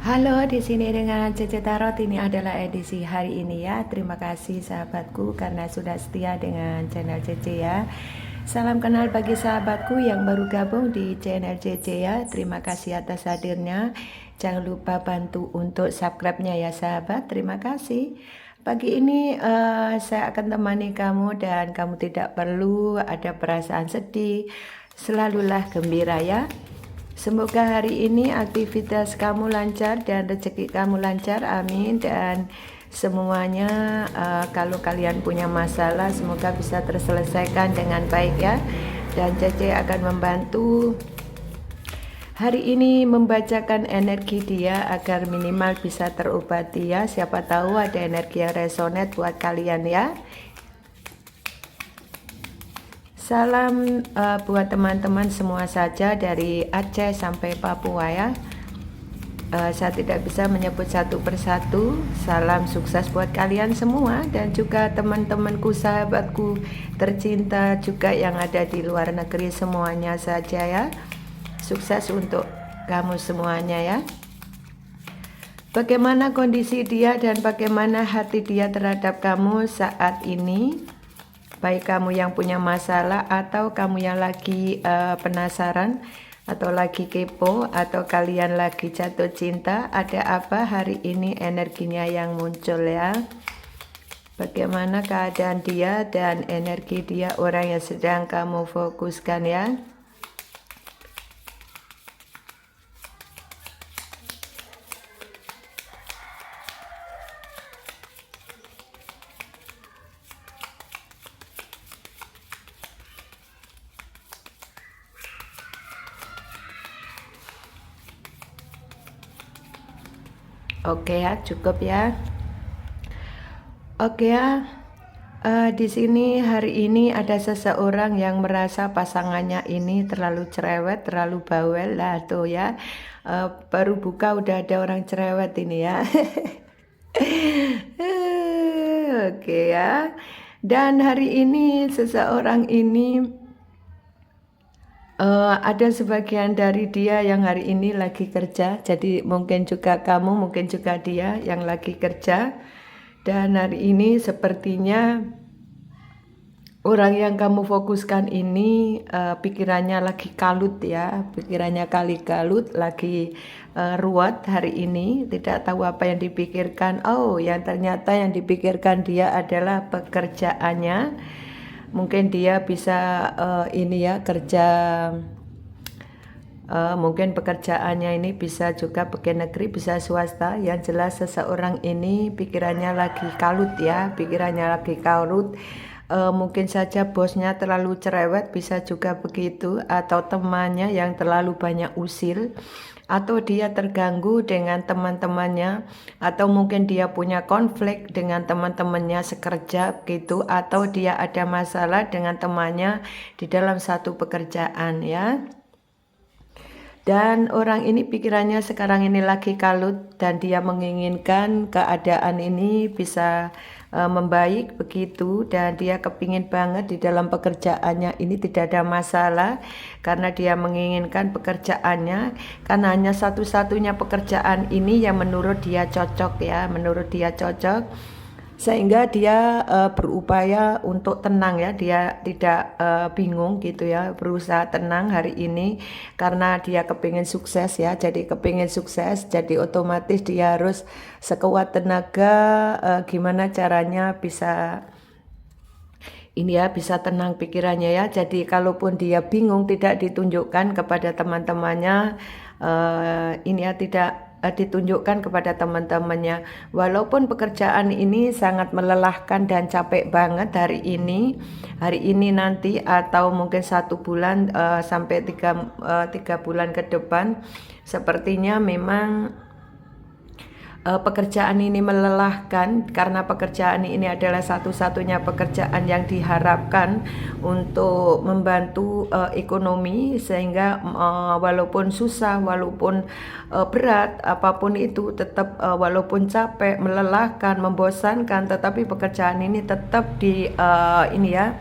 Halo, di sini dengan Cece Tarot. Ini adalah edisi hari ini ya. Terima kasih sahabatku karena sudah setia dengan channel Cece ya. Salam kenal bagi sahabatku yang baru gabung di channel Cece ya. Terima kasih atas hadirnya. Jangan lupa bantu untuk subscribe-nya ya sahabat. Terima kasih. Pagi ini saya akan temani kamu dan kamu tidak perlu ada perasaan sedih. Selalulah gembira ya. Semoga hari ini aktivitas kamu lancar dan rezeki kamu lancar, amin. Dan semuanya kalau kalian punya masalah semoga bisa terselesaikan dengan baik ya. Dan Cece akan membantu hari ini membacakan energi dia agar minimal bisa terobati ya. Siapa tahu ada energi yang resonate buat kalian ya. Salam buat teman-teman semua saja dari Aceh sampai Papua ya. Saya tidak bisa menyebut satu persatu. Salam sukses buat kalian semua dan juga teman-temanku, sahabatku tercinta juga yang ada di luar negeri semuanya saja ya. Sukses untuk kamu semuanya ya. Bagaimana kondisi dia dan bagaimana hati dia terhadap kamu saat ini? Baik kamu yang punya masalah atau kamu yang lagi penasaran atau lagi kepo atau kalian lagi jatuh cinta, ada apa hari ini energinya yang muncul ya. Bagaimana keadaan dia dan energi dia, orang yang sedang kamu fokuskan ya. Oke ya, cukup ya. Oke ya. Di sini hari ini ada seseorang yang merasa pasangannya ini terlalu cerewet, terlalu bawel lah tuh ya. Baru buka udah ada orang cerewet ini ya. Oke ya. Dan hari ini seseorang ini ada sebagian dari dia yang hari ini lagi kerja, jadi mungkin juga kamu, mungkin juga dia yang lagi kerja. Dan hari ini sepertinya orang yang kamu fokuskan ini pikirannya lagi kalut ya, pikirannya kali kalut, lagi ruwet hari ini, tidak tahu apa yang dipikirkan. Oh, yang ternyata yang dipikirkan dia adalah pekerjaannya. Mungkin dia bisa ini ya kerja, mungkin pekerjaannya ini bisa juga pegawai negeri, bisa swasta. Yang jelas seseorang ini pikirannya lagi kalut ya, pikirannya lagi kalut. Mungkin saja bosnya terlalu cerewet, bisa juga begitu, atau temannya yang terlalu banyak usil, atau dia terganggu dengan teman-temannya, atau mungkin dia punya konflik dengan teman-temannya sekerja gitu, atau dia ada masalah dengan temannya di dalam satu pekerjaan ya. Dan orang ini pikirannya sekarang ini lagi kalut dan dia menginginkan keadaan ini bisa membaik begitu, dan dia kepingin banget di dalam pekerjaannya ini tidak ada masalah karena dia menginginkan pekerjaannya, karena hanya satu-satunya pekerjaan ini yang menurut dia cocok ya, menurut dia cocok, sehingga dia berupaya untuk tenang ya, dia tidak bingung gitu ya, berusaha tenang hari ini karena dia kepingin sukses ya. Jadi kepingin sukses, jadi otomatis dia harus sekuat tenaga gimana caranya bisa ini ya, bisa tenang pikirannya ya. Jadi kalaupun dia bingung tidak ditunjukkan kepada teman-temannya, ini ya, tidak ditunjukkan kepada teman-temannya. Walaupun pekerjaan ini sangat melelahkan dan capek banget hari ini nanti, atau mungkin 1 bulan sampai 3 bulan ke depan, sepertinya memang pekerjaan ini melelahkan karena pekerjaan ini adalah satu-satunya pekerjaan yang diharapkan untuk membantu ekonomi, sehingga walaupun susah, walaupun berat, apapun itu tetap walaupun capek, melelahkan, membosankan, tetapi pekerjaan ini tetap ini ya,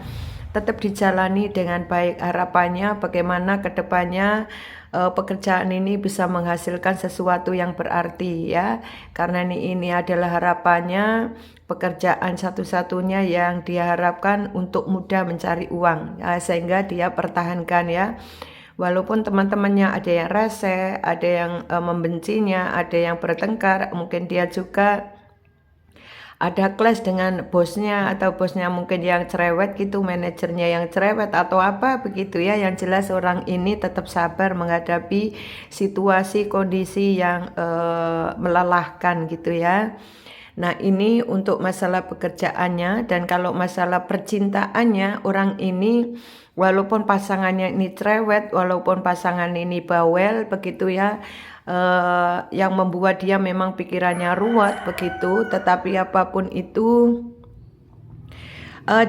tetap dijalani dengan baik. Harapannya bagaimana kedepannya pekerjaan ini bisa menghasilkan sesuatu yang berarti ya, karena ini adalah harapannya, pekerjaan satu-satunya yang dia harapkan untuk mudah mencari uang ya, sehingga dia pertahankan ya. Walaupun teman-temannya ada yang rese, ada yang membencinya, ada yang bertengkar, mungkin dia juga ada clash dengan bosnya, atau bosnya mungkin yang cerewet gitu, manajernya yang cerewet atau apa begitu ya. Yang jelas orang ini tetap sabar menghadapi situasi kondisi yang melelahkan gitu ya. Nah ini untuk masalah pekerjaannya. Dan kalau masalah percintaannya, orang ini walaupun pasangannya ini cerewet, walaupun pasangan ini bawel begitu ya, yang membuat dia memang pikirannya ruwet begitu, tetapi apapun itu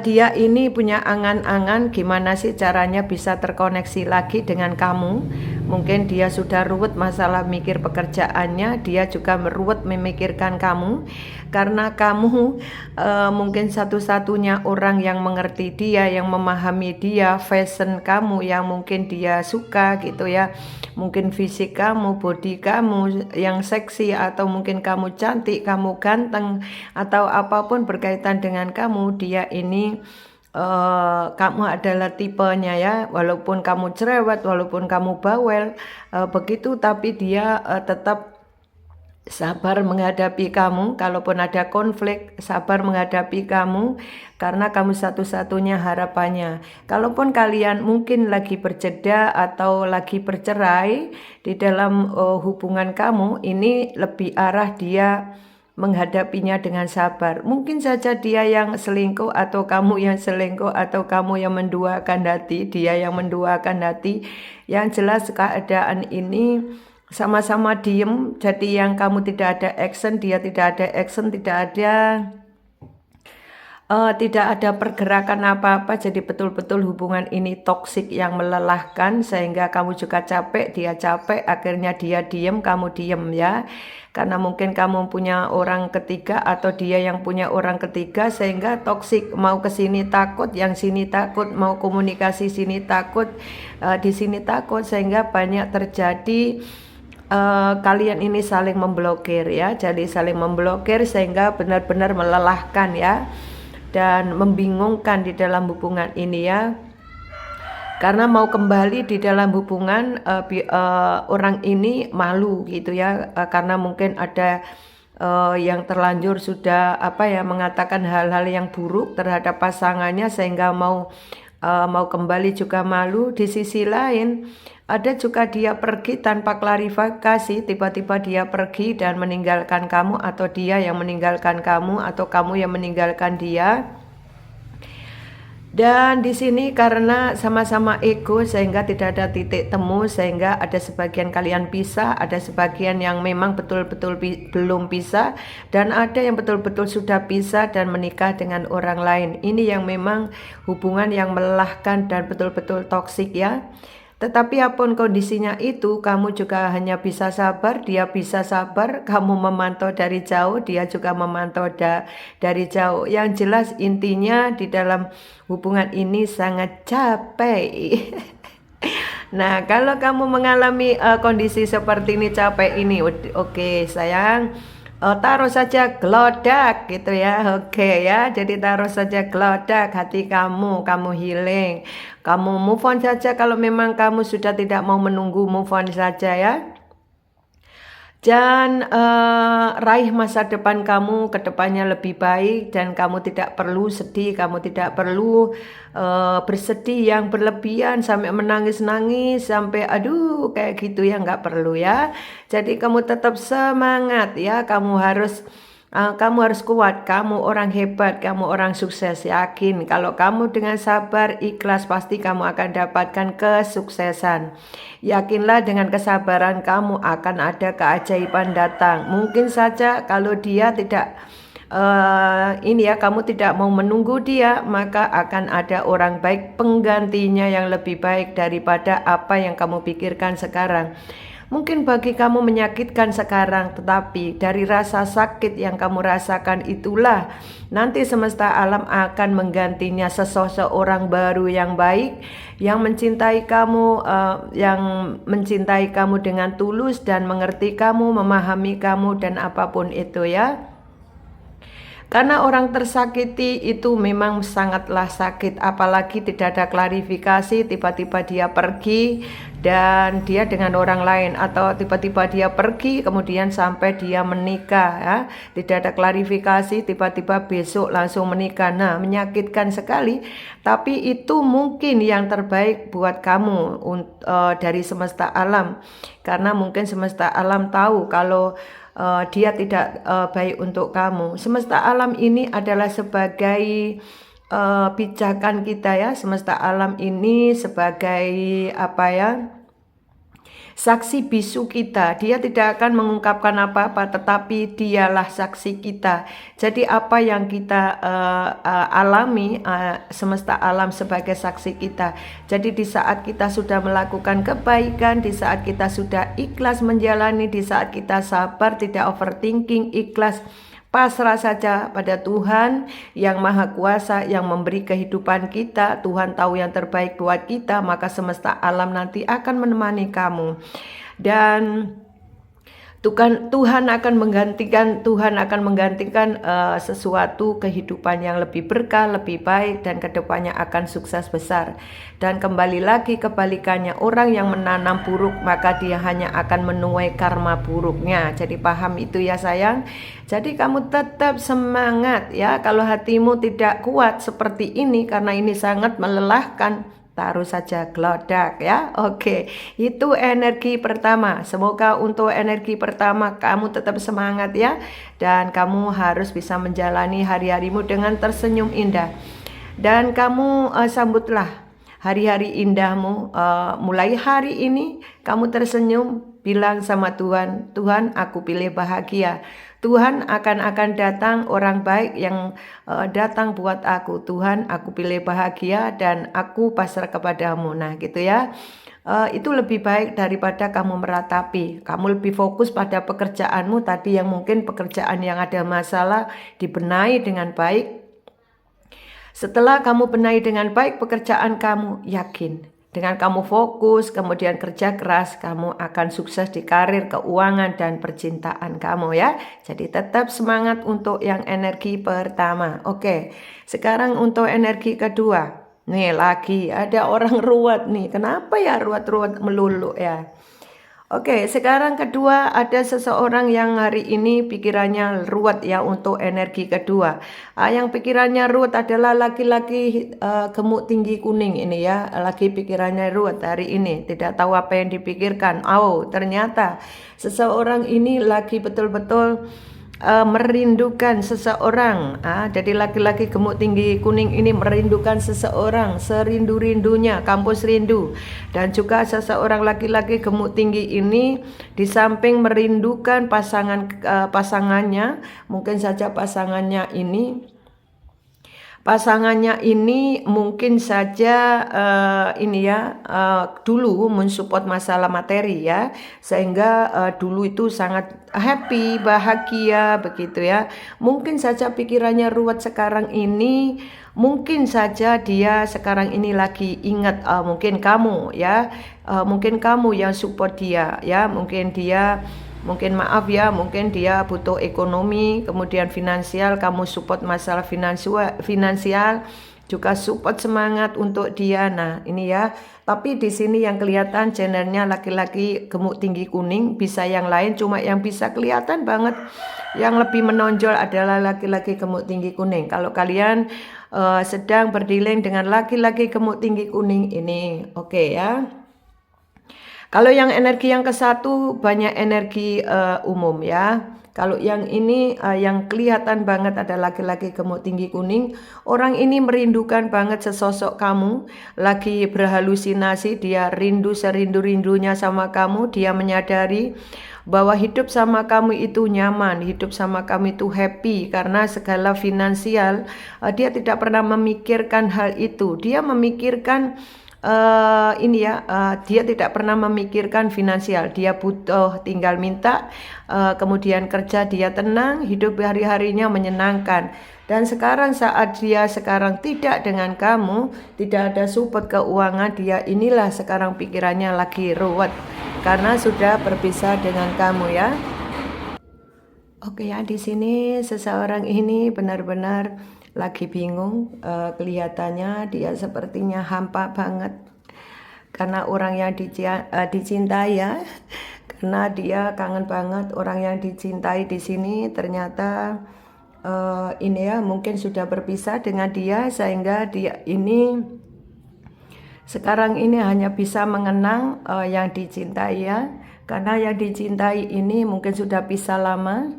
dia ini punya angan-angan gimana sih caranya bisa terkoneksi lagi dengan kamu. Mungkin dia sudah ruwet masalah mikir pekerjaannya, dia juga meruwet memikirkan kamu, karena kamu mungkin satu-satunya orang yang mengerti dia, yang memahami dia, fashion kamu yang mungkin dia suka gitu ya. Mungkin fisik kamu, body kamu yang seksi, atau mungkin kamu cantik, kamu ganteng, atau apapun berkaitan dengan kamu, dia ini kamu adalah tipenya ya. Walaupun kamu cerewet, walaupun kamu bawel begitu, tapi dia tetap sabar menghadapi kamu. Kalaupun ada konflik, sabar menghadapi kamu, karena kamu satu-satunya harapannya. Kalaupun kalian mungkin lagi berjeda atau lagi bercerai di dalam hubungan kamu, ini lebih arah dia menghadapinya dengan sabar. Mungkin saja dia yang selingkuh, atau kamu yang selingkuh, atau kamu yang menduakan hati, dia yang menduakan hati. Yang jelas keadaan ini sama-sama diem. Jadi yang kamu tidak ada action, dia tidak ada action, tidak ada pergerakan apa-apa. Jadi betul-betul hubungan ini toksik yang melelahkan, sehingga kamu juga capek, dia capek, akhirnya dia diem, kamu diem ya. Karena mungkin kamu punya orang ketiga, atau dia yang punya orang ketiga, sehingga toksik. Mau ke sini takut, yang sini takut, mau komunikasi sini takut, di sini takut, sehingga banyak terjadi kalian ini saling memblokir ya. Jadi saling memblokir sehingga benar-benar melelahkan ya, dan membingungkan di dalam hubungan ini ya. Karena mau kembali di dalam hubungan, orang ini malu gitu ya, karena mungkin ada yang terlanjur sudah mengatakan hal-hal yang buruk terhadap pasangannya, sehingga mau kembali juga malu. Di sisi lain ada juga dia pergi tanpa klarifikasi, tiba-tiba dia pergi dan meninggalkan kamu, atau dia yang meninggalkan kamu, atau kamu yang meninggalkan dia. Dan di sini karena sama-sama ego, sehingga tidak ada titik temu, sehingga ada sebagian kalian pisah, ada sebagian yang memang betul-betul belum pisah, dan ada yang betul-betul sudah pisah dan menikah dengan orang lain. Ini yang memang hubungan yang melelahkan dan betul-betul toksik ya. Tetapi apapun kondisinya itu, kamu juga hanya bisa sabar, dia bisa sabar, kamu memantau dari jauh, dia juga memantau dari jauh. Yang jelas intinya di dalam hubungan ini sangat capek. Nah, kalau kamu mengalami kondisi seperti ini, capek ini, oke sayang, taruh saja gelodak gitu ya. Oke ya, jadi taruh saja gelodak hati kamu healing, kamu move on saja. Kalau memang kamu sudah tidak mau menunggu, move on saja ya. Dan raih masa depan kamu ke depannya lebih baik, dan kamu tidak perlu sedih, kamu tidak perlu bersedih yang berlebihan sampai menangis-nangis, sampai aduh kayak gitu ya, nggak perlu ya. Jadi kamu tetap semangat ya, kamu harus kuat, kamu orang hebat, kamu orang sukses. Yakin kalau kamu dengan sabar, ikhlas, pasti kamu akan dapatkan kesuksesan. Yakinlah dengan kesabaran kamu akan ada keajaiban datang. Mungkin saja kalau dia tidak kamu tidak mau menunggu dia, maka akan ada orang baik penggantinya yang lebih baik daripada apa yang kamu pikirkan sekarang. Mungkin bagi kamu menyakitkan sekarang, tetapi dari rasa sakit yang kamu rasakan itulah nanti semesta alam akan menggantinya seseorang baru yang baik, yang mencintai kamu, dengan tulus dan mengerti kamu, memahami kamu dan apapun itu ya. Karena orang tersakiti itu memang sangatlah sakit, apalagi tidak ada klarifikasi, tiba-tiba dia pergi dan dia dengan orang lain, atau tiba-tiba dia pergi kemudian sampai dia menikah ya. Tidak ada klarifikasi, tiba-tiba besok langsung menikah. Nah, menyakitkan sekali, tapi itu mungkin yang terbaik buat kamu dari semesta alam. Karena mungkin semesta alam tahu kalau dia tidak baik untuk kamu. Semesta alam ini adalah sebagai pijakan kita ya. Semesta alam ini sebagai apa ya, saksi bisu kita. Dia tidak akan mengungkapkan apa-apa, tetapi dialah saksi kita. Jadi apa yang kita alami, semesta alam sebagai saksi kita. Jadi di saat kita sudah melakukan kebaikan, di saat kita sudah ikhlas menjalani, di saat kita sabar, tidak overthinking, ikhlas, pasrah saja pada Tuhan yang Maha Kuasa yang memberi kehidupan kita. Tuhan tahu yang terbaik buat kita, maka semesta alam nanti akan menemani kamu. Dan Tuhan akan menggantikan sesuatu kehidupan yang lebih berkah, lebih baik, dan kedepannya akan sukses besar. Dan kembali lagi kebalikannya, orang yang menanam buruk maka dia hanya akan menuai karma buruknya. Jadi paham itu ya sayang. Jadi kamu tetap semangat ya. Kalau hatimu tidak kuat seperti ini karena ini sangat melelahkan, taruh saja gelodak ya. Oke, itu energi pertama. Semoga untuk energi pertama kamu tetap semangat ya. Dan kamu harus bisa menjalani hari-harimu dengan tersenyum indah. Dan kamu sambutlah hari-hari indahmu. Mulai hari ini kamu tersenyum, bilang sama Tuhan, Tuhan aku pilih bahagia. Tuhan akan datang orang baik yang datang buat aku. Tuhan aku pilih bahagia dan aku pasrah kepadamu. Nah gitu ya. Itu lebih baik daripada kamu meratapi. Kamu lebih fokus pada pekerjaanmu tadi yang mungkin pekerjaan yang ada masalah, dibenahi dengan baik. Setelah kamu benahi dengan baik pekerjaan kamu, yakin dengan kamu fokus, kemudian kerja keras, kamu akan sukses di karir, keuangan, dan percintaan kamu ya. Jadi tetap semangat untuk yang energi pertama. Oke, sekarang untuk energi kedua. Nih lagi ada orang ruwet nih. Kenapa ya ruwet-ruwet melulu ya? Oke, sekarang kedua ada seseorang yang hari ini pikirannya ruwet ya untuk energi kedua. Yang pikirannya ruwet adalah laki-laki gemuk tinggi kuning ini ya. Lagi pikirannya ruwet hari ini, tidak tahu apa yang dipikirkan. Ternyata seseorang ini lagi betul-betul merindukan seseorang. Jadi laki-laki gemuk tinggi kuning ini merindukan seseorang, serindu-rindunya, kampus rindu. Dan juga seseorang laki-laki gemuk tinggi ini di samping merindukan pasangannya, mungkin saja pasangannya ini mungkin saja dulu mensupport masalah materi ya, sehingga dulu itu sangat happy, bahagia begitu ya. Mungkin saja pikirannya ruwet sekarang ini, mungkin saja dia sekarang ini lagi ingat mungkin kamu ya, mungkin kamu yang support dia ya, mungkin dia mungkin dia butuh ekonomi, kemudian finansial, kamu support masalah finansial, juga support semangat untuk dia. Nah, ini ya. Tapi di sini yang kelihatan gendernya laki-laki gemuk tinggi kuning, bisa yang lain, cuma yang bisa kelihatan banget yang lebih menonjol adalah laki-laki gemuk tinggi kuning. Kalau kalian sedang berdealing dengan laki-laki gemuk tinggi kuning ini, oke ya. Kalau yang energi yang ke satu banyak energi umum ya. Kalau yang ini yang kelihatan banget ada laki-laki gemuk tinggi kuning. Orang ini merindukan banget sesosok kamu. Lagi berhalusinasi, dia rindu serindu-rindunya sama kamu. Dia menyadari bahwa hidup sama kamu itu nyaman, hidup sama kamu itu happy. Karena segala finansial, dia tidak pernah memikirkan hal itu. Dia memikirkan ini ya, dia tidak pernah memikirkan finansial, dia butuh tinggal minta, kemudian kerja dia tenang, hidup hari-harinya menyenangkan. Dan sekarang saat dia sekarang tidak dengan kamu, tidak ada support keuangan, dia inilah sekarang pikirannya lagi ruwet karena sudah berpisah dengan kamu ya. Oke ya, di sini seseorang ini benar-benar lagi bingung, kelihatannya dia sepertinya hampa banget karena orang yang dicintai ya, karena dia kangen banget orang yang dicintai di sini ternyata ini ya mungkin sudah berpisah dengan dia sehingga dia ini sekarang ini hanya bisa mengenang yang dicintai ya, karena yang dicintai ini mungkin sudah pisah lama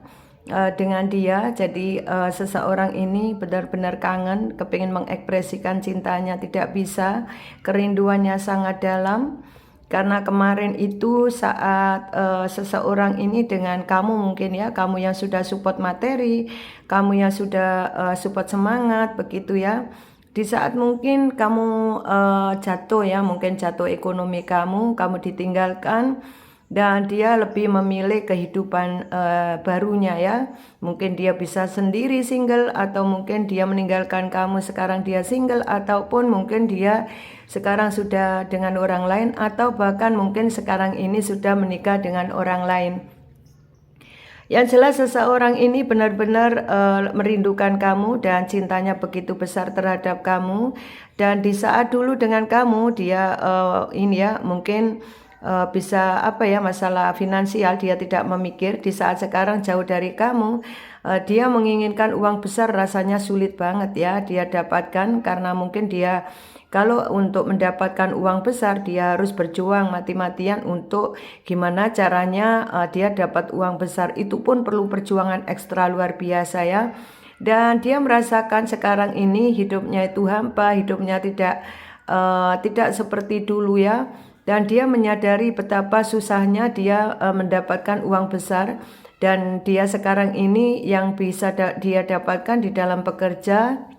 dengan dia. Jadi seseorang ini benar-benar kangen, kepingin mengekspresikan cintanya tidak bisa, kerinduannya sangat dalam. Karena kemarin itu saat seseorang ini dengan kamu mungkin ya, kamu yang sudah support materi, kamu yang sudah support semangat begitu ya. Di saat mungkin kamu jatuh ya, mungkin jatuh ekonomi kamu ditinggalkan dan dia lebih memilih kehidupan barunya ya. Mungkin dia bisa sendiri single atau mungkin dia meninggalkan kamu sekarang dia single ataupun mungkin dia sekarang sudah dengan orang lain atau bahkan mungkin sekarang ini sudah menikah dengan orang lain. Yang jelas seseorang ini benar-benar merindukan kamu dan cintanya begitu besar terhadap kamu. Dan di saat dulu dengan kamu dia ini ya mungkin bisa apa ya masalah finansial dia tidak memikir. Di saat sekarang jauh dari kamu dia menginginkan uang besar rasanya sulit banget ya dia dapatkan karena mungkin dia kalau untuk mendapatkan uang besar dia harus berjuang mati-matian untuk gimana caranya dia dapat uang besar, itu pun perlu perjuangan ekstra luar biasa ya. Dan dia merasakan sekarang ini hidupnya itu hampa, hidupnya tidak seperti dulu ya. Dan dia menyadari betapa susahnya dia mendapatkan uang besar. Dan dia sekarang ini yang bisa dia dapatkan di dalam bekerja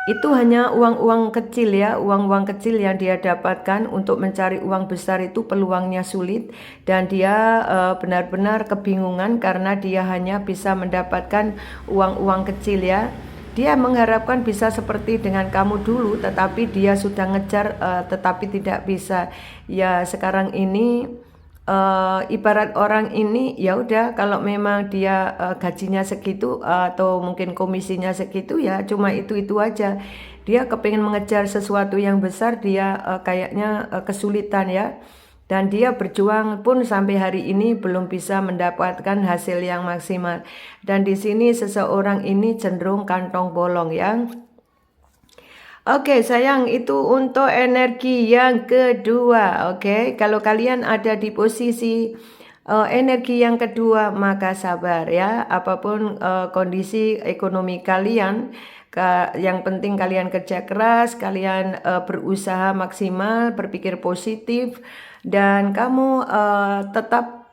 itu hanya uang-uang kecil ya, uang-uang kecil yang dia dapatkan. Untuk mencari uang besar itu peluangnya sulit dan dia benar-benar kebingungan karena dia hanya bisa mendapatkan uang-uang kecil ya. Dia mengharapkan bisa seperti dengan kamu dulu tetapi dia sudah ngejar tetapi tidak bisa. Ya sekarang ini ibarat orang ini ya udah kalau memang dia gajinya segitu atau mungkin komisinya segitu ya cuma itu aja. Dia kepingin mengejar sesuatu yang besar dia kayaknya kesulitan ya. Dan dia berjuang pun sampai hari ini belum bisa mendapatkan hasil yang maksimal. Dan di sini seseorang ini cenderung kantong bolong ya. Oke sayang, itu untuk energi yang kedua. Oke, kalau kalian ada di posisi energi yang kedua maka sabar ya. Apapun kondisi ekonomi kalian, yang penting kalian kerja keras, kalian berusaha maksimal, berpikir positif dan kamu tetap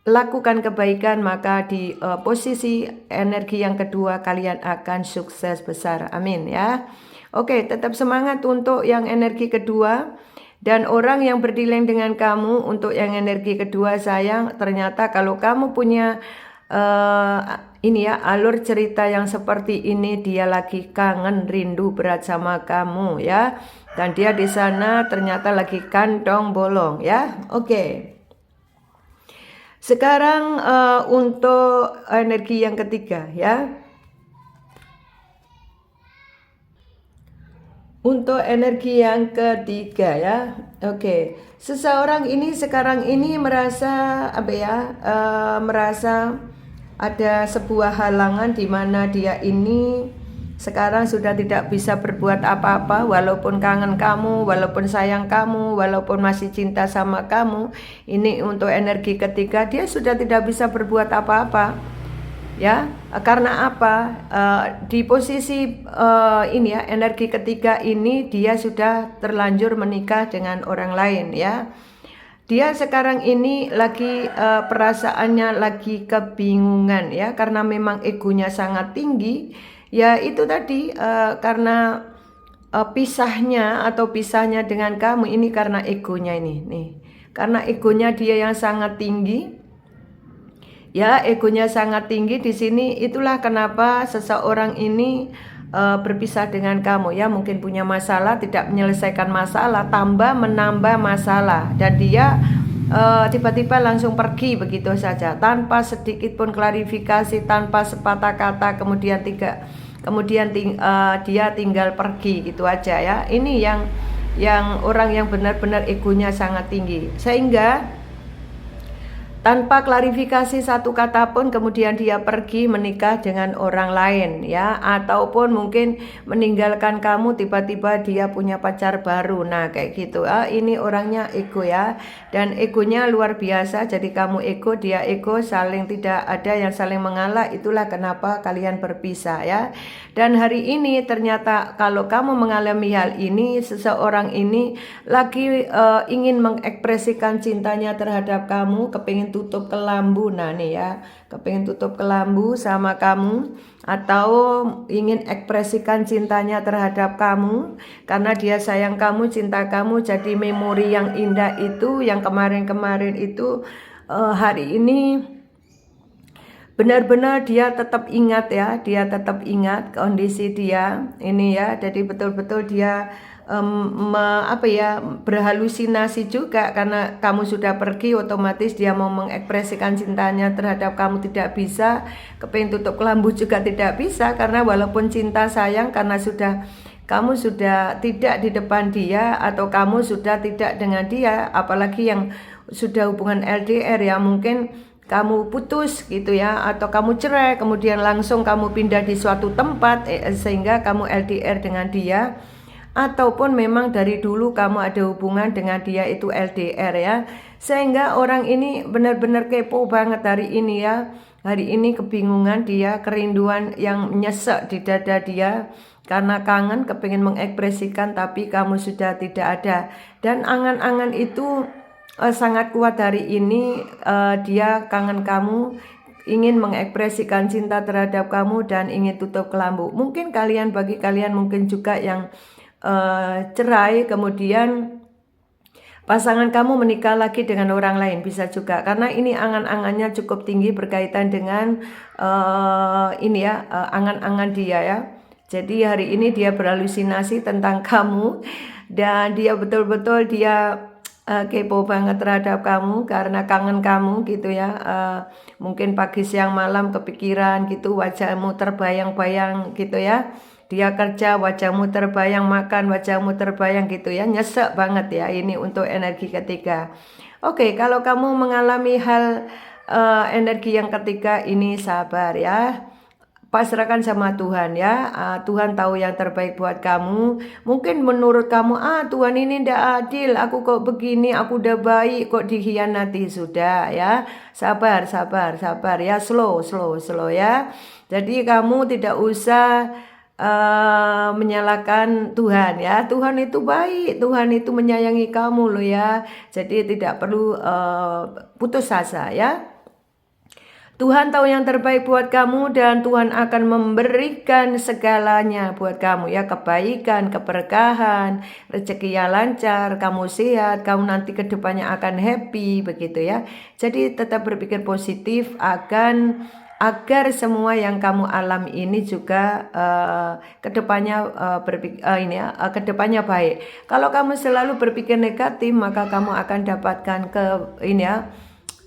lakukan kebaikan, maka di posisi energi yang kedua kalian akan sukses besar. Amin ya. Oke, tetap semangat untuk yang energi kedua. Dan orang yang berdileng dengan kamu untuk yang energi kedua sayang, ternyata kalau kamu punya ini ya alur cerita yang seperti ini, dia lagi kangen rindu berat sama kamu ya. Dan dia di sana ternyata lagi kantong bolong ya. Oke. Sekarang untuk energi yang ketiga ya. Untuk energi yang ketiga ya, oke. Seseorang ini sekarang ini merasa apa ya? Merasa ada sebuah halangan di mana dia ini sekarang sudah tidak bisa berbuat apa-apa, walaupun kangen kamu, walaupun sayang kamu, walaupun masih cinta sama kamu. Ini untuk energi ketiga dia sudah tidak bisa berbuat apa-apa. Ya, karena apa? Di posisi ini ya energi ketiga ini dia sudah terlanjur menikah dengan orang lain ya. Dia sekarang ini lagi perasaannya lagi kebingungan ya karena memang egonya sangat tinggi. Ya itu tadi karena pisahnya atau pisahnya dengan kamu ini karena egonya ini nih. Karena egonya dia yang sangat tinggi. Ya, egonya sangat tinggi di sini. Itulah kenapa seseorang ini berpisah dengan kamu ya. Mungkin punya masalah, tidak menyelesaikan masalah, tambah menambah masalah, dan dia tiba-tiba langsung pergi begitu saja tanpa sedikit pun klarifikasi, tanpa sepatah kata, kemudian dia tinggal pergi gitu aja ya. Ini yang orang yang benar-benar egonya sangat tinggi, sehingga tanpa klarifikasi satu kata pun kemudian dia pergi menikah dengan orang lain ya, ataupun mungkin meninggalkan kamu, tiba-tiba dia punya pacar baru. Nah kayak gitu ini orangnya ego ya, dan egonya luar biasa. Jadi kamu ego, dia ego, saling tidak ada yang saling mengalah. Itulah kenapa kalian berpisah ya. Dan hari ini ternyata kalau kamu mengalami hal ini, seseorang ini lagi ingin mengekspresikan cintanya terhadap kamu, kepingin tutup kelambu. Nah nih ya, kepingin tutup kelambu sama kamu, atau ingin ekspresikan cintanya terhadap kamu karena dia sayang kamu, cinta kamu. Jadi memori yang indah itu, yang kemarin-kemarin itu, hari ini benar-benar dia tetap ingat ya, dia tetap ingat kondisi dia ini ya. Jadi betul-betul dia berhalusinasi juga karena kamu sudah pergi. Otomatis dia mau mengekspresikan cintanya terhadap kamu tidak bisa, kepingin tutup kelambu juga tidak bisa, karena walaupun cinta sayang, karena kamu sudah tidak di depan dia, atau kamu sudah tidak dengan dia, apalagi yang sudah hubungan LDR ya, mungkin kamu putus gitu ya, atau kamu cerai kemudian langsung kamu pindah di suatu tempat sehingga kamu LDR dengan dia, ataupun memang dari dulu kamu ada hubungan dengan dia itu LDR ya. Sehingga orang ini benar-benar kepo banget hari ini ya. Hari ini kebingungan dia, kerinduan yang nyesek di dada dia karena kangen, kepingin mengekspresikan tapi kamu sudah tidak ada. Dan angan-angan itu sangat kuat hari ini. Dia kangen kamu, ingin mengekspresikan cinta terhadap kamu, dan ingin tutup kelambu. Mungkin bagi kalian mungkin juga yang cerai, kemudian pasangan kamu menikah lagi dengan orang lain, bisa juga, karena ini angan-angannya cukup tinggi berkaitan dengan angan-angan dia ya. Jadi hari ini dia berhalusinasi tentang kamu, dan dia betul-betul dia kepo banget terhadap kamu karena kangen kamu gitu ya. Mungkin pagi siang malam kepikiran gitu, wajahmu terbayang-bayang gitu ya. Dia kerja, wajahmu terbayang, makan, wajahmu terbayang gitu ya. Nyesek banget ya ini untuk energi ketiga. Oke, kalau kamu mengalami hal energi yang ketiga ini, sabar ya. Pasrahkan sama Tuhan ya. Tuhan tahu yang terbaik buat kamu. Mungkin menurut kamu, Tuhan ini ndak adil, aku kok begini, aku udah baik kok dikhianati. Sudah ya, sabar ya, slow ya. Jadi kamu tidak usah menyalahkan Tuhan ya. Tuhan itu baik, Tuhan itu menyayangi kamu loh ya. Jadi tidak perlu putus asa ya. Tuhan tahu yang terbaik buat kamu, dan Tuhan akan memberikan segalanya buat kamu ya. Kebaikan, keberkahan, rezeki yang lancar, kamu sehat, kamu nanti kedepannya akan happy begitu ya. Jadi tetap berpikir positif agar semua yang kamu alami ini juga kedepannya kedepannya baik. Kalau kamu selalu berpikir negatif, maka kamu akan dapatkan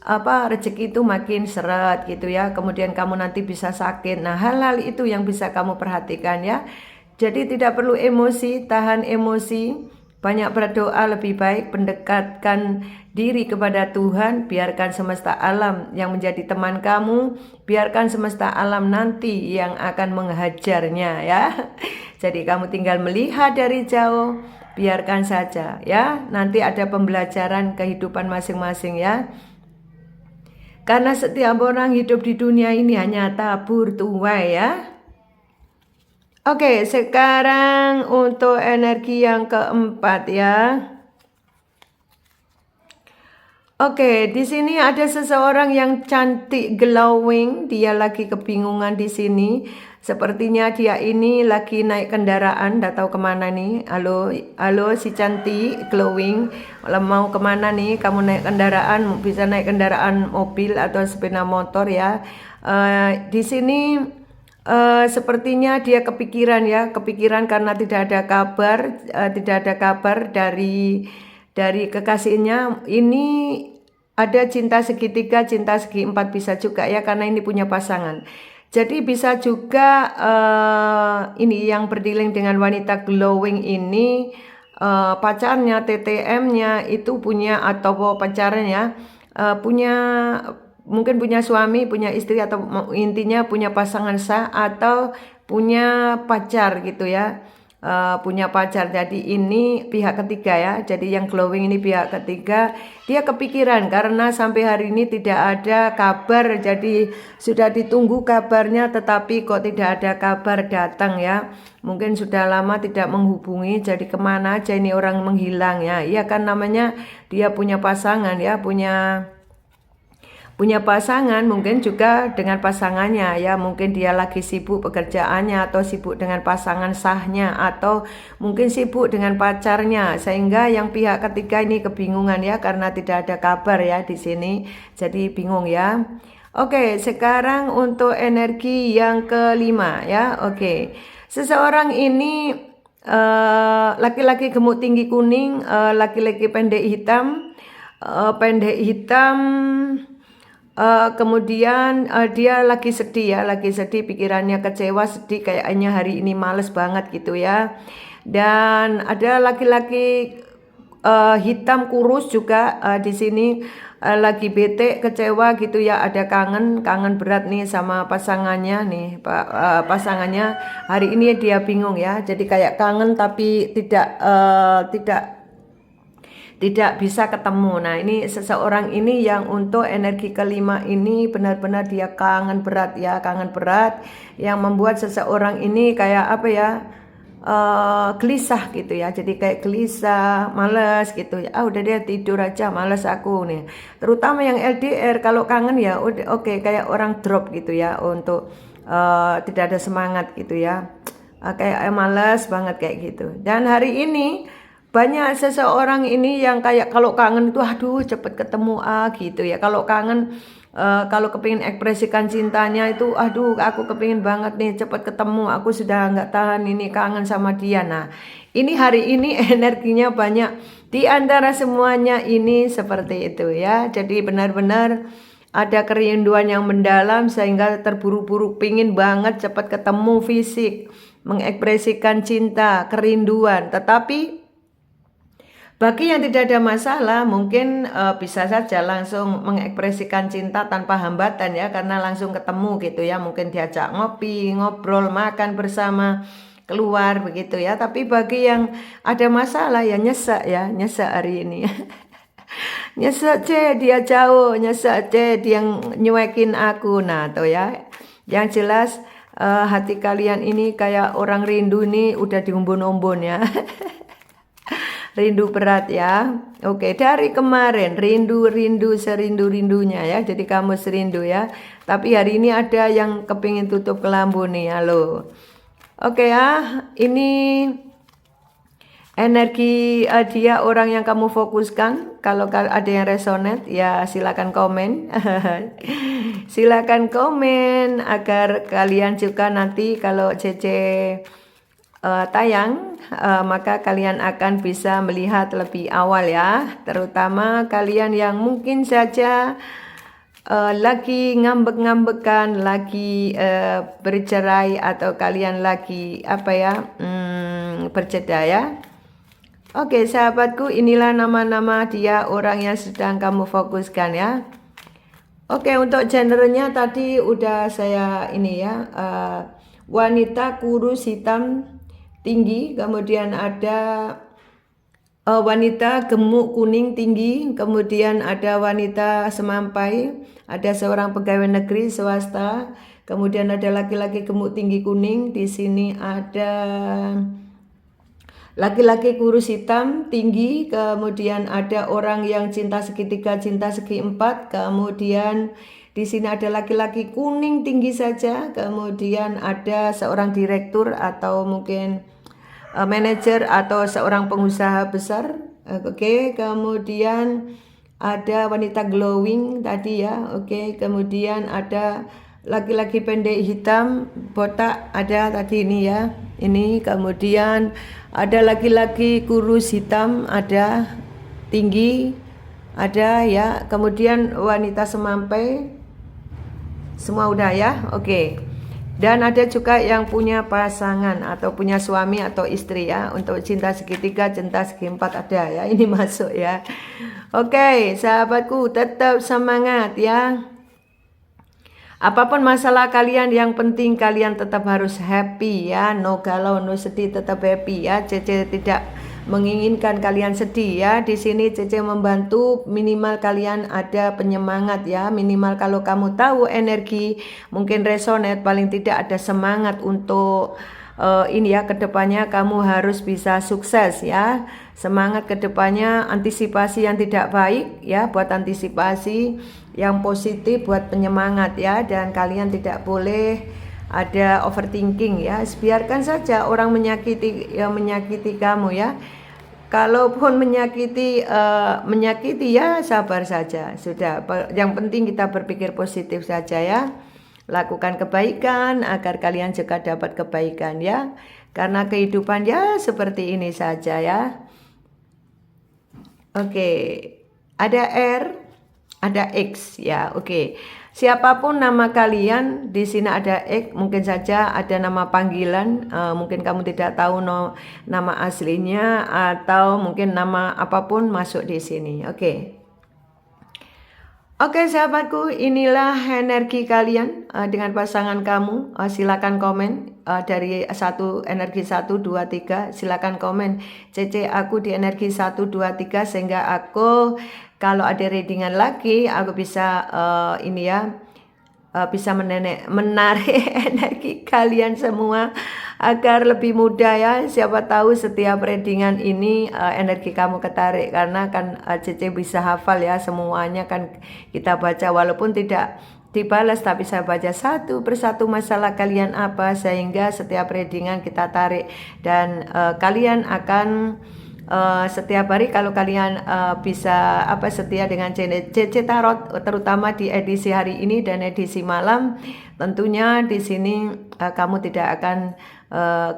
rezeki itu makin seret gitu ya. Kemudian kamu nanti bisa sakit. Nah, hal-hal itu yang bisa kamu perhatikan ya. Jadi tidak perlu emosi, tahan emosi, banyak berdoa lebih baik, pendekatkan diri kepada Tuhan, biarkan semesta alam yang menjadi teman kamu, biarkan semesta alam nanti yang akan menghajarnya ya. Jadi kamu tinggal melihat dari jauh, biarkan saja ya. Nanti ada pembelajaran kehidupan masing-masing ya. Karena setiap orang hidup di dunia ini hanya tabur tuai ya. Oke, sekarang untuk energi yang keempat ya. Oke, di sini ada seseorang yang cantik glowing, dia lagi kebingungan di sini. Sepertinya dia ini lagi naik kendaraan, nggak tahu kemana nih. Halo, halo si cantik glowing, mau kemana nih? Kamu naik kendaraan, bisa naik kendaraan mobil atau sepeda motor ya. Di sini sepertinya dia kepikiran ya, kepikiran karena tidak ada kabar, tidak ada kabar dari kekasihnya. Ini ada cinta segitiga, cinta segi empat bisa juga ya, karena ini punya pasangan. Jadi bisa juga ini yang berdealing dengan wanita glowing ini, pacarnya, TTM-nya itu punya, atau pacarnya punya, mungkin punya suami, punya istri, atau intinya punya pasangan sah atau punya pacar gitu ya. Punya pacar. Jadi ini pihak ketiga ya. Jadi yang glowing ini pihak ketiga. Dia kepikiran karena sampai hari ini tidak ada kabar. Jadi sudah ditunggu kabarnya, tetapi kok tidak ada kabar datang ya. Mungkin sudah lama tidak menghubungi. Jadi kemana aja ini orang menghilang ya. Iya kan, namanya dia punya pasangan ya, punya pasangan, mungkin juga dengan pasangannya ya, mungkin dia lagi sibuk pekerjaannya, atau sibuk dengan pasangan sahnya, atau mungkin sibuk dengan pacarnya, sehingga yang pihak ketiga ini kebingungan ya, karena tidak ada kabar ya di sini, jadi bingung ya. Oke, sekarang untuk energi yang kelima ya. Oke, seseorang ini laki-laki gemuk tinggi kuning, laki-laki pendek hitam, kemudian dia lagi sedih ya, lagi sedih, pikirannya kecewa, sedih, kayaknya hari ini males banget gitu ya. Dan ada laki-laki hitam kurus juga di sini, lagi bete, kecewa gitu ya, ada kangen berat nih sama pasangannya nih, pasangannya hari ini dia bingung ya. Jadi kayak kangen tapi tidak bisa ketemu. Nah, ini seseorang ini yang untuk energi kelima ini benar-benar dia kangen berat ya, kangen berat, yang membuat seseorang ini kayak apa ya, gelisah gitu ya. Jadi kayak gelisah, malas gitu ya. Udah dia tidur aja, malas aku nih. Terutama yang LDR, kalau kangen ya udah oke, kayak orang drop gitu ya, untuk tidak ada semangat gitu ya. Kayak malas banget kayak gitu. Dan hari ini banyak seseorang ini yang kayak kalau kangen itu aduh cepet ketemu gitu ya. Kalau kangen, kalau kepingin ekspresikan cintanya itu aduh aku kepingin banget nih cepet ketemu, aku sudah nggak tahan ini, kangen sama dia. Nah, ini hari ini energinya banyak di antara semuanya ini seperti itu ya. Jadi benar-benar ada kerinduan yang mendalam sehingga terburu-buru pingin banget cepat ketemu fisik, mengekspresikan cinta, kerinduan. Tetapi bagi yang tidak ada masalah, mungkin bisa saja langsung mengekspresikan cinta tanpa hambatan ya, karena langsung ketemu gitu ya, mungkin diajak ngopi, ngobrol, makan bersama, keluar begitu ya. Tapi bagi yang ada masalah ya nyesek ya, nyesek hari ini. Nyesek dia jauh, nyesek dia yang nyuekin aku. Nah tuh ya, yang jelas hati kalian ini kayak orang rindu nih, udah diumbun-umbun ya. Rindu berat ya. Oke, dari kemarin rindu serindu-rindunya ya. Jadi kamu serindu ya. Tapi hari ini ada yang kepingin tutup kelambu nih. Halo. Oke ya, ini energi dia orang yang kamu fokuskan. Kalau ada yang resonate ya silakan komen. Silakan komen agar kalian juga nanti kalau Cece tayang, maka kalian akan bisa melihat lebih awal ya. Terutama kalian yang mungkin saja lagi ngambek-ngambekan, lagi bercerai, atau kalian lagi apa ya, berceda ya. Oke sahabatku, inilah nama-nama dia orang yang sedang kamu fokuskan ya. Oke, untuk genrenya tadi udah saya ini ya, wanita kurus hitam tinggi, kemudian ada wanita gemuk kuning tinggi, kemudian ada wanita semampai, ada seorang pegawai negeri swasta, kemudian ada laki-laki gemuk tinggi kuning. Di sini ada Laki-laki kurus hitam tinggi, kemudian ada orang yang cinta segitiga, cinta segi empat, kemudian di sini ada laki-laki kuning tinggi saja, kemudian ada seorang direktur atau mungkin manajer atau seorang pengusaha besar. Oke, kemudian ada wanita glowing tadi ya. Oke, kemudian ada laki-laki pendek hitam botak ada tadi ini ya. Ini kemudian ada laki-laki kurus hitam ada tinggi ada ya. Kemudian wanita semampai semua udah ya. Oke. Dan ada juga yang punya pasangan atau punya suami atau istri ya. Untuk cinta segitiga, cinta segi empat ada ya. Ini masuk ya. Oke, sahabatku tetap semangat ya. Apapun masalah kalian, yang penting kalian tetap harus happy ya. No galau, no sedih, tetap happy ya. Cece tidak menginginkan kalian sedih ya. Di sini Cece membantu minimal kalian ada penyemangat ya. Minimal kalau kamu tahu energi mungkin resonate, paling tidak ada semangat untuk ini ya, kedepannya kamu harus bisa sukses ya. Semangat kedepannya, antisipasi yang tidak baik ya, buat antisipasi yang positif, buat penyemangat ya. Dan kalian tidak boleh ada overthinking ya. Biarkan saja orang menyakiti kamu ya. Kalaupun menyakiti ya sabar saja. Sudah, yang penting kita berpikir positif saja ya. Lakukan kebaikan agar kalian juga dapat kebaikan ya. Karena kehidupan ya seperti ini saja ya. Oke, ada R, ada X ya. Oke. Siapapun nama kalian, di sini ada X, mungkin saja ada nama panggilan, mungkin kamu tidak tahu nama aslinya atau mungkin nama apapun masuk di sini. Oke. Oke sahabatku, inilah energi kalian dengan pasangan kamu. Silakan komen dari energi 1, 2, 3. Silakan komen CC aku di energi 1, 2, 3 sehingga aku kalau ada readingan lagi aku bisa ini ya, bisa menarik energi kalian semua agar lebih mudah ya. Siapa tahu setiap readingan ini energi kamu ketarik, karena kan Cece bisa hafal ya semuanya kan kita baca, walaupun tidak dibalas tapi saya baca satu persatu masalah kalian apa, sehingga setiap readingan kita tarik dan kalian akan setiap hari kalau kalian bisa setia dengan CC Tarot, terutama di edisi hari ini dan edisi malam, tentunya di sini kamu tidak akan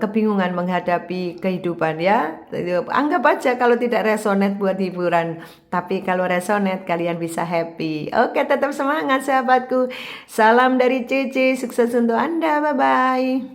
kebingungan menghadapi kehidupan ya. Anggap aja kalau tidak resonate buat hiburan, tapi kalau resonate kalian bisa happy. Oke, tetap semangat sahabatku. Salam dari CC, sukses untuk Anda. Bye bye.